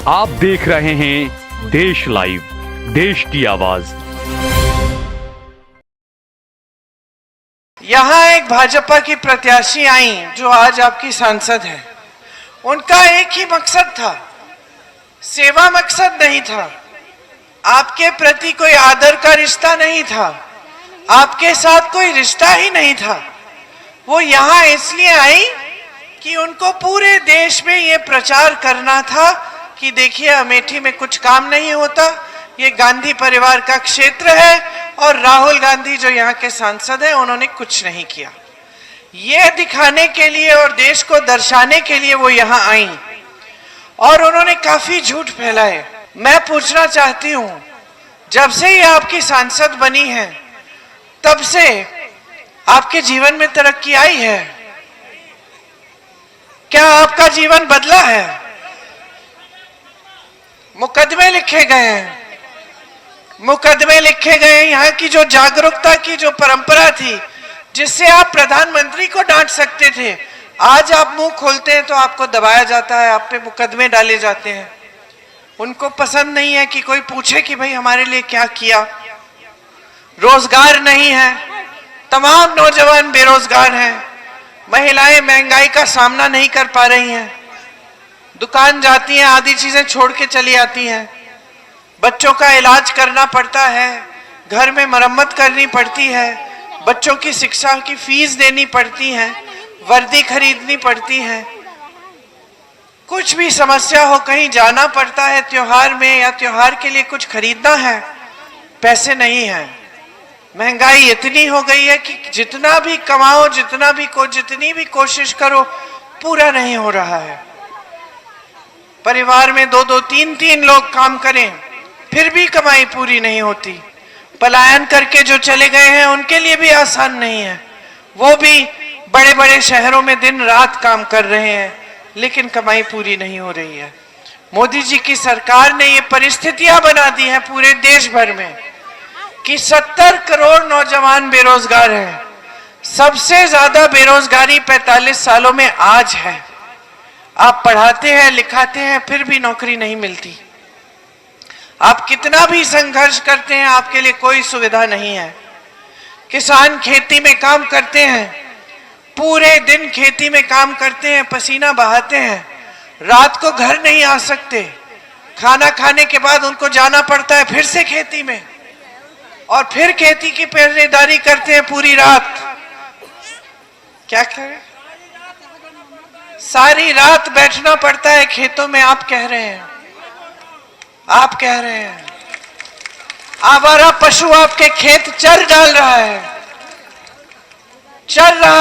आप देख रहे हैं देश लाइव, देश की आवाज। यहाँ एक भाजपा की प्रत्याशी आई जो आज आपकी सांसद है। उनका एक ही मकसद था, सेवा मकसद नहीं था, आपके प्रति कोई आदर का रिश्ता नहीं था, आपके साथ कोई रिश्ता ही नहीं था। वो यहाँ इसलिए आई कि उनको पूरे देश में ये प्रचार करना था कि देखिए अमेठी में कुछ काम नहीं होता, ये गांधी परिवार का क्षेत्र है और राहुल गांधी जो यहाँ के सांसद हैं उन्होंने कुछ नहीं किया। ये दिखाने के लिए और देश को दर्शाने के लिए वो यहाँ आई और उन्होंने काफी झूठ फैलाए। मैं पूछना चाहती हूँ, जब से ये आपकी सांसद बनी है तब से आपके जीवन में तरक्की आई है? क्या आपका जीवन बदला है? मुकदमे लिखे गए हैं, मुकदमे लिखे गए। यहाँ की जो जागरूकता की जो परंपरा थी जिससे आप प्रधानमंत्री को डांट सकते थे, आज आप मुंह खोलते हैं तो आपको दबाया जाता है, आप पे मुकदमे डाले जाते हैं। उनको पसंद नहीं है कि कोई पूछे कि भाई हमारे लिए क्या किया। रोजगार नहीं है, तमाम नौजवान बेरोजगार हैं, महिलाएं महंगाई का सामना नहीं कर पा रही हैं, दुकान जाती हैं आधी चीजें छोड़ के चली आती हैं, बच्चों का इलाज करना पड़ता है, घर में मरम्मत करनी पड़ती है, बच्चों की शिक्षा की फीस देनी पड़ती है, वर्दी खरीदनी पड़ती है, कुछ भी समस्या हो कहीं जाना पड़ता है त्योहार में या त्योहार के लिए कुछ खरीदना है, पैसे नहीं है। महंगाई इतनी हो गई है कि जितना भी कमाओ, जितनी भी कोशिश करो, पूरा नहीं हो रहा है। परिवार में 2-2, 3-3 लोग काम करें फिर भी कमाई पूरी नहीं होती। पलायन करके जो चले गए हैं उनके लिए भी आसान नहीं है, वो भी बड़े बड़े शहरों में दिन रात काम कर रहे हैं लेकिन कमाई पूरी नहीं हो रही है। मोदी जी की सरकार ने ये परिस्थितियां बना दी हैं पूरे देश भर में कि 70 करोड़ नौजवान बेरोजगार हैं। सबसे ज्यादा बेरोजगारी 45 सालों में आज है। आप पढ़ाते हैं लिखाते हैं फिर भी नौकरी नहीं मिलती। आप कितना भी संघर्ष करते हैं आपके लिए कोई सुविधा नहीं है। किसान खेती में काम करते हैं, पूरे दिन खेती में काम करते हैं, पसीना बहाते हैं, रात को घर नहीं आ सकते, खाना खाने के बाद उनको जाना पड़ता है फिर से खेती में और फिर खेती की पहरेदारी करते हैं पूरी रात। क्या करें, सारी रात बैठना पड़ता है खेतों में। आप कह रहे हैं आवारा पशु आपके खेत चर डाल रहा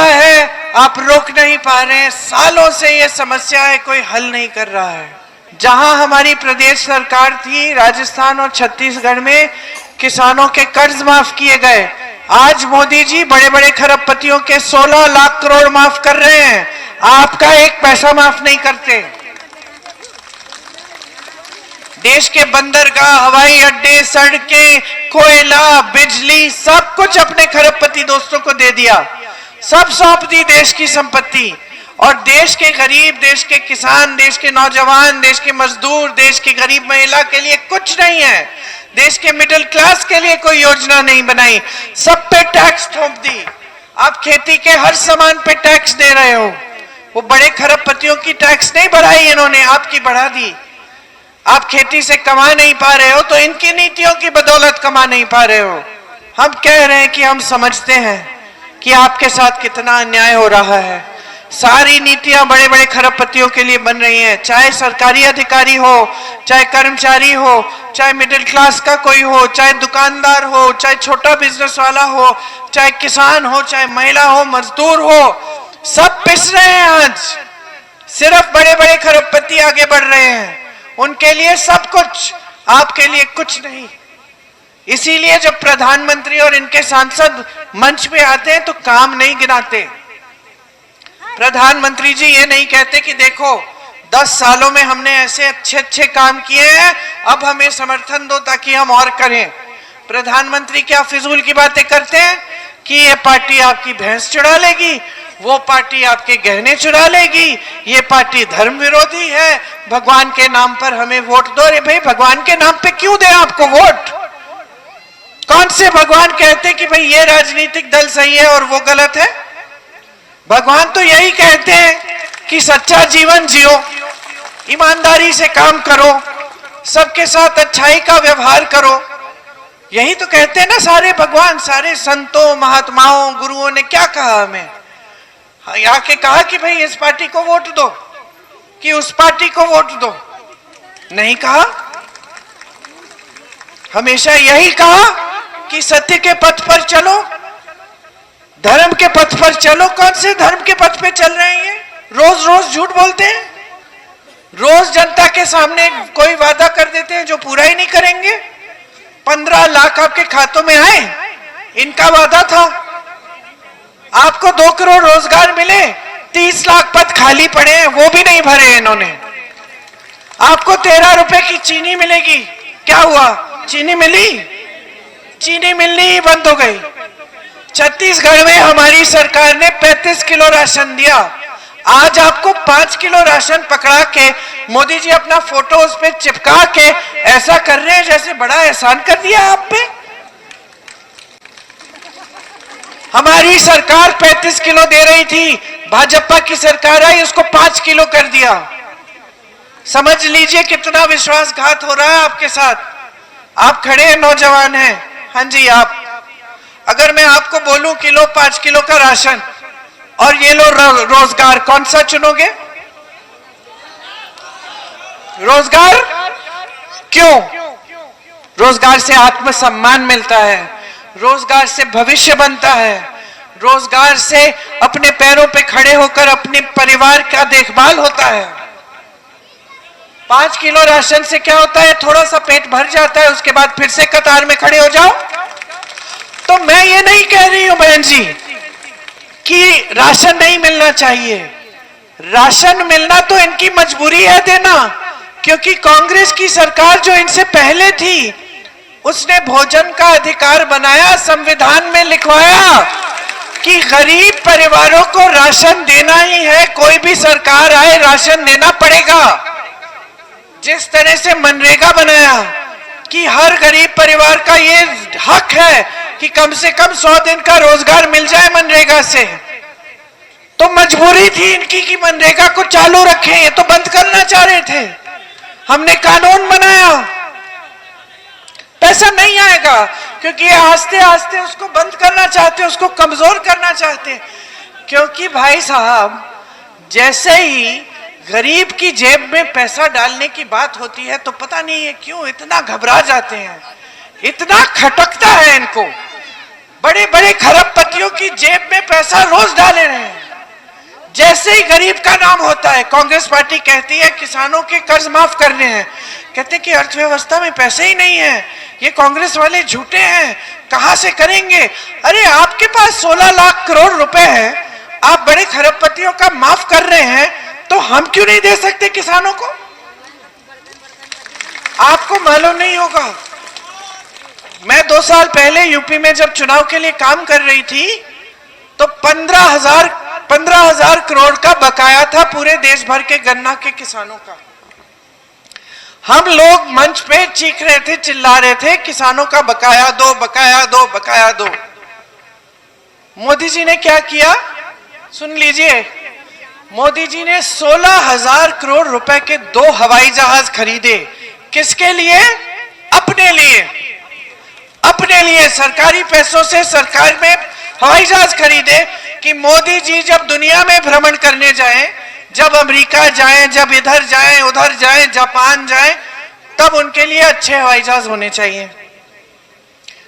है, आप रोक नहीं पा रहे हैं। सालों से ये समस्या है, कोई हल नहीं कर रहा है। जहां हमारी प्रदेश सरकार थी, राजस्थान और छत्तीसगढ़ में किसानों के कर्ज माफ किए गए। आज मोदी जी बड़े बड़े खरबपतियों के 16 लाख करोड़ माफ कर रहे हैं, आपका एक पैसा माफ नहीं करते। देश के बंदरगाह, हवाई अड्डे, सड़कें, कोयला, बिजली सब कुछ अपने खरबपति दोस्तों को दे दिया, सब सौंप दी देश की संपत्ति। और देश के गरीब, देश के किसान, देश के नौजवान, देश के मजदूर, देश की गरीब महिला के लिए कुछ नहीं है। देश के मिडिल क्लास के लिए कोई योजना नहीं बनाई, सब पे टैक्स थोप दी। आप खेती के हर सामान पे टैक्स दे रहे हो। वो बड़े खरबपतियों की टैक्स नहीं बढ़ाई इन्होंने, आपकी बढ़ा दी। आप खेती से कमा नहीं पा रहे हो तो इनकी नीतियों की बदौलत कमा नहीं पा रहे हो। हम कह रहे हैं कि हम समझते हैं कि आपके साथ कितना अन्याय हो रहा है। सारी नीतियां बड़े बड़े खरबपतियों के लिए बन रही हैं, चाहे सरकारी अधिकारी हो, चाहे कर्मचारी हो, चाहे मिडिल क्लास का कोई हो, चाहे दुकानदार हो, चाहे छोटा बिजनेस वाला हो, चाहे किसान हो, चाहे महिला हो, मजदूर हो, सब पिस रहे हैं। आज सिर्फ बड़े बड़े खरबपति आगे बढ़ रहे हैं, उनके लिए सब कुछ, आपके लिए कुछ नहीं। इसीलिए जब प्रधानमंत्री और इनके सांसद मंच पे आते हैं तो काम नहीं गिनाते। प्रधानमंत्री जी ये नहीं कहते कि देखो 10 सालों में हमने ऐसे अच्छे अच्छे काम किए हैं, अब हमें समर्थन दो ताकि हम और करें। प्रधानमंत्री क्या फिजूल की बातें करते हैं कि ये पार्टी आपकी भैंस चढ़ा लेगी, वो पार्टी आपके गहने चुरा लेगी, ये पार्टी धर्म विरोधी है, भगवान के नाम पर हमें वोट दो। अरे भाई, भगवान के नाम पे क्यों दे आपको वोट? कौन से भगवान कहते कि भाई ये राजनीतिक दल सही है और वो गलत है? भगवान तो यही कहते हैं कि सच्चा जीवन जियो, ईमानदारी से काम करो, सबके साथ अच्छाई का व्यवहार करो। यही तो कहते हैं ना सारे भगवान, सारे संतों, महात्माओं, गुरुओं ने क्या कहा हमें? आके कहा कि भाई इस पार्टी को वोट दो कि उस पार्टी को वोट दो? नहीं कहा। हमेशा यही कहा कि सत्य के पथ पर चलो, धर्म के पथ पर चलो। कौन से धर्म के पथ पे चल रहे हैं ये? रोज रोज झूठ बोलते हैं, रोज जनता के सामने कोई वादा कर देते हैं जो पूरा ही नहीं करेंगे। 15 लाख आपके खातों में आए, इनका वादा था। आपको 2 करोड़ रोजगार मिले, 30 लाख पद खाली पड़े हैं, वो भी नहीं भरे इन्होंने। आपको 13 रुपए की चीनी मिलेगी, क्या हुआ? चीनी मिली? चीनी मिलनी ही बंद हो गई। छत्तीसगढ़ में हमारी सरकार ने 35 किलो राशन दिया, आज आपको 5 किलो राशन पकड़ा के मोदी जी अपना फोटो उस पे चिपका के ऐसा कर रहे हैं जैसे बड़ा एहसान कर दिया आप पे। हमारी सरकार 35 किलो दे रही थी, भाजपा की सरकार आई उसको 5 किलो कर दिया। समझ लीजिए कितना विश्वासघात हो रहा है आपके साथ। आप खड़े हैं, नौजवान हैं, हाँ जी आप, अगर मैं आपको बोलूं कि लो 5 किलो का राशन और ये लो रोजगार, कौन सा चुनोगे? रोजगार। क्यों? रोजगार से आत्मसम्मान मिलता है, रोजगार से भविष्य बनता है, रोजगार से अपने पैरों पे खड़े होकर अपने परिवार का देखभाल होता है। 5 किलो राशन से क्या होता है? थोड़ा सा पेट भर जाता है, उसके बाद फिर से कतार में खड़े हो जाओ। तो मैं ये नहीं कह रही हूं बहन जी कि राशन नहीं मिलना चाहिए, राशन मिलना तो इनकी मजबूरी है देना, क्योंकि कांग्रेस की सरकार जो इनसे पहले थी उसने भोजन का अधिकार बनाया, संविधान में लिखवाया कि गरीब परिवारों को राशन देना ही है, कोई भी सरकार आए राशन देना पड़ेगा। जिस तरह से मनरेगा बनाया कि हर गरीब परिवार का ये हक है कि कम से कम 100 दिन का रोजगार मिल जाए मनरेगा से, तो मजबूरी थी इनकी कि मनरेगा को चालू रखें, ये तो बंद करना चाह रहे थे। हमने कानून बनाया, पैसा नहीं आएगा क्योंकि आस्ते आस्ते उसको बंद करना चाहते, उसको कमजोर करना चाहते। क्योंकि भाई साहब, जैसे ही गरीब की जेब में पैसा डालने की बात होती है तो पता नहीं है क्यों इतना घबरा जाते हैं, इतना खटकता है इनको। बड़े बड़े खरबपतियों की जेब में पैसा रोज डाले रहे हैं। जैसे ही गरीब का नाम होता है, कांग्रेस पार्टी कहती है किसानों के कर्ज माफ करने हैं, कहते हैं कि अर्थव्यवस्था में पैसे ही नहीं है, ये कांग्रेस वाले झूठे हैं, कहां से करेंगे? अरे आपके पास 16 लाख करोड़ रुपए है, आप बड़े खरबपतियों का माफ कर रहे हैं, तो हम क्यों नहीं दे सकते किसानों को? आपको मालूम नहीं होगा, मैं 2 साल पहले यूपी में जब चुनाव के लिए काम कर रही थी तो 15,000 करोड़ का बकाया था पूरे देश भर के गन्ना के किसानों का। हम लोग मंच पे चीख रहे थे, चिल्ला रहे थे, किसानों का बकाया दो, बकाया दो, बकाया दो। मोदी जी ने क्या किया? सुन लीजिए, मोदी जी ने 16,000 करोड़ रुपए के 2 हवाई जहाज खरीदे। किसके लिए? अपने लिए। अपने लिए सरकारी पैसों से सरकार में हवाई जहाज खरीदे कि मोदी जी जब दुनिया में भ्रमण करने जाएं, जब अमेरिका जाएं, जब इधर जाएं, उधर जाएं, जापान जाएं, तब उनके लिए अच्छे हवाई जहाज होने चाहिए।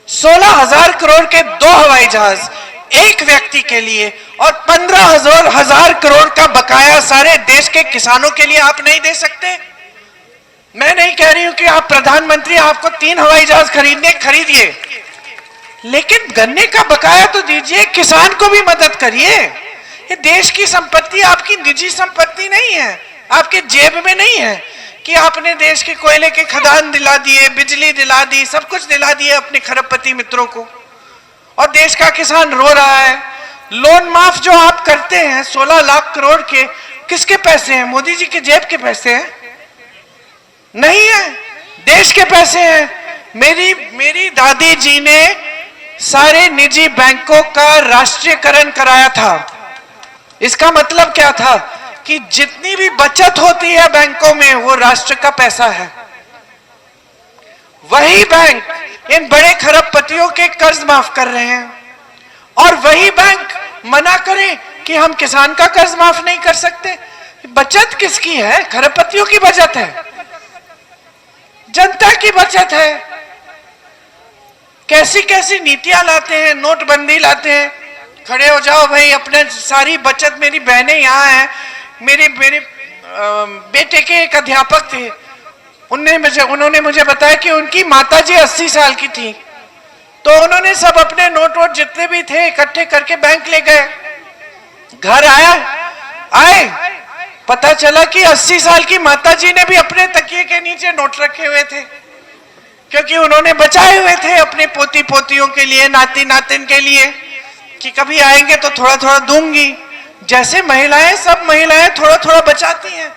16,000 करोड़ के 2 हवाई जहाज एक व्यक्ति के लिए और 15,000 करोड़ का बकाया सारे देश के किसानों के लिए आप नहीं दे सकते? मैं नहीं कह रही हूं कि आप प्रधानमंत्री, आपको 3 हवाई जहाज खरीदिए, लेकिन गन्ने का बकाया तो दीजिए, किसान को भी मदद करिए। ये देश की संपत्ति, आपकी निजी संपत्ति नहीं है, आपके जेब में नहीं है कि आपने देश के कोयले के खदान दिला दिए, बिजली दिला दी, सब कुछ दिला दिए अपने खरबपति मित्रों को, और देश का किसान रो रहा है, लोन माफ जो आप करते हैं 16 लाख करोड़ के, किसके पैसे हैं? मोदी जी के जेब के पैसे हैं? नहीं है, देश के पैसे हैं। मेरी दादी जी ने सारे निजी बैंकों का राष्ट्रीयकरण कराया था। इसका मतलब क्या था कि जितनी भी बचत होती है बैंकों में वो राष्ट्र का पैसा है। वही बैंक इन बड़े खरबपतियों के कर्ज माफ कर रहे हैं, और वही बैंक मना करे कि हम किसान का कर्ज माफ नहीं कर सकते। बचत किसकी है? खरबपतियों की बचत है, जनता की बचत है। कैसी कैसी नीतियां लाते हैं, नोटबंदी लाते हैं। खड़े हो जाओ भाई, अपने सारी बचत, मेरी बहनें यहाँ हैं, मेरे बेटे के एक अध्यापक थे, उन्होंने मुझे बताया कि उनकी माताजी 80 साल की थी, तो उन्होंने सब अपने नोट वोट जितने भी थे इकट्ठे करके बैंक ले गए। घर आए पता चला कि 80 साल की माताजी ने भी अपने तकिए के नीचे नोट रखे हुए थे, क्योंकि उन्होंने बचाए हुए थे अपने पोती पोतियों के लिए, नाती नातिन के लिए, कि कभी आएंगे तो थोड़ा थोड़ा दूंगी। जैसे महिलाएं, सब महिलाएं थोड़ा थोड़ा बचाती हैं।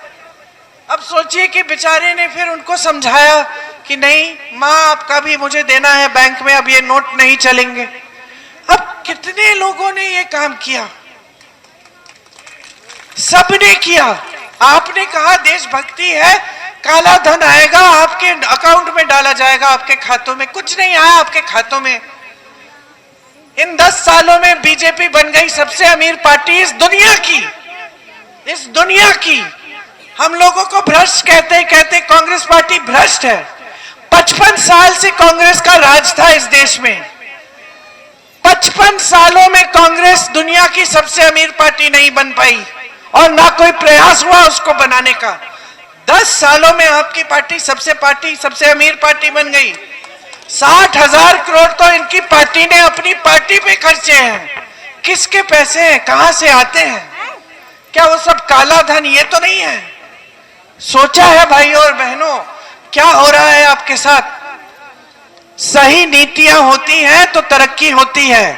अब सोचिए कि बेचारे ने फिर उनको समझाया कि नहीं माँ, आपका भी मुझे देना है बैंक में, अब ये नोट नहीं चलेंगे। अब कितने लोगों ने ये काम किया? सबने किया। आपने कहा देशभक्ति है, काला धन आएगा आपके अकाउंट में डाला जाएगा, आपके खातों में। कुछ नहीं आया आपके खातों में। इन 10 सालों में बीजेपी बन गई सबसे अमीर पार्टी इस दुनिया की। हम लोगों को भ्रष्ट कहते कहते कांग्रेस पार्टी भ्रष्ट है। 55 साल से कांग्रेस का राज था इस देश में। 55 सालों में कांग्रेस दुनिया की सबसे अमीर पार्टी नहीं बन पाई, और ना कोई प्रयास हुआ उसको बनाने का। 10 सालों में आपकी पार्टी सबसे अमीर पार्टी बन गई। 60,000 करोड़ तो इनकी पार्टी ने अपनी पार्टी पे खर्चे हैं। किसके पैसे हैं? कहां से आते हैं? क्या वो सब काला धन? ये तो नहीं है। सोचा है भाइयों और बहनों क्या हो रहा है आपके साथ? सही नीतियां होती हैं तो तरक्की होती है।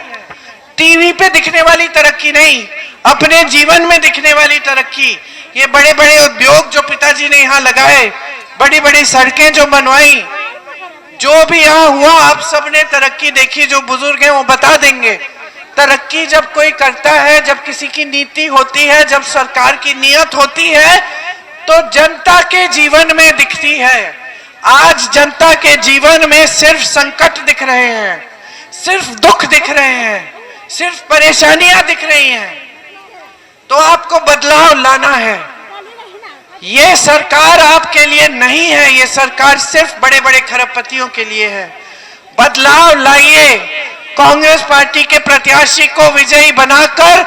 टीवी पे दिखने वाली तरक्की नहीं, अपने जीवन में दिखने वाली तरक्की। ये बड़े बड़े उद्योग जो पिताजी ने यहाँ लगाए, बड़ी बड़ी सड़कें जो बनवाई, जो भी यहाँ हुआ, आप सबने तरक्की देखी। जो बुजुर्ग हैं वो बता देंगे। तरक्की जब कोई करता है, जब किसी की नीति होती है, जब सरकार की नीयत होती है, तो जनता के जीवन में दिखती है। आज जनता के जीवन में सिर्फ संकट दिख रहे हैं, सिर्फ दुख दिख रहे हैं, सिर्फ परेशानियां दिख रही हैं। तो आपको बदलाव लाना है। ये सरकार आपके लिए नहीं है, ये सरकार सिर्फ बड़े बड़े खरबपतियों के लिए है। बदलाव लाइए। कांग्रेस पार्टी के प्रत्याशी को विजयी बनाकर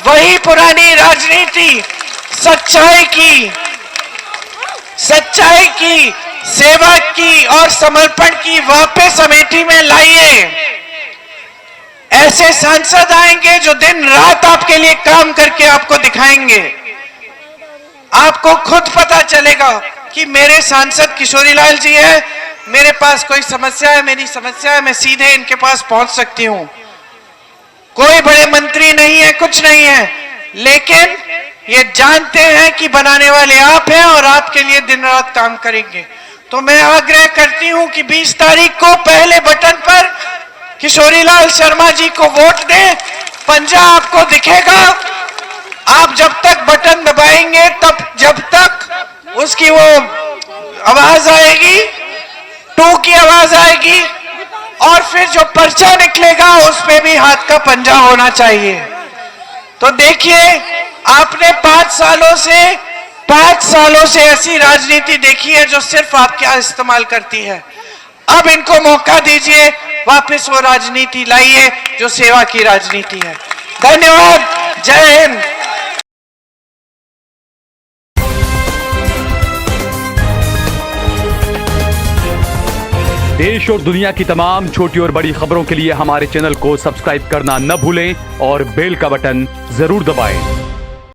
वही पुरानी राजनीति, सच्चाई की, सेवा की और समर्पण की वापस अमेठी में लाइए। ऐसे सांसद आएंगे जो दिन रात आपके लिए काम करके आपको दिखाएंगे। आपको खुद पता चलेगा कि मेरे सांसद किशोरीलाल जी है, मेरे पास कोई समस्या है, मेरी समस्या है, मैं सीधे इनके पास पहुंच सकती हूं। कोई बड़े मंत्री नहीं है, कुछ नहीं है, लेकिन ये जानते हैं कि बनाने वाले आप हैं और आपके लिए दिन रात काम करेंगे। तो मैं आग्रह करती हूं कि 20 तारीख को पहले बटन पर किशोरीलाल शर्मा जी को वोट दें। पंजा आपको दिखेगा। आप जब तक बटन दबाएंगे, जब तक उसकी वो आवाज आएगी, 2 की आवाज आएगी, और फिर जो पर्चा निकलेगा उस पे भी हाथ का पंजा होना चाहिए। तो देखिए, आपने 5 सालों से ऐसी राजनीति देखी है जो सिर्फ आपका इस्तेमाल करती है। अब इनको मौका दीजिए, वापस वो राजनीति लाइए जो सेवा की राजनीति है। धन्यवाद। जय हिंद। देश और दुनिया की तमाम छोटी और बड़ी खबरों के लिए हमारे चैनल को सब्सक्राइब करना न भूलें और बेल का बटन जरूर दबाएं।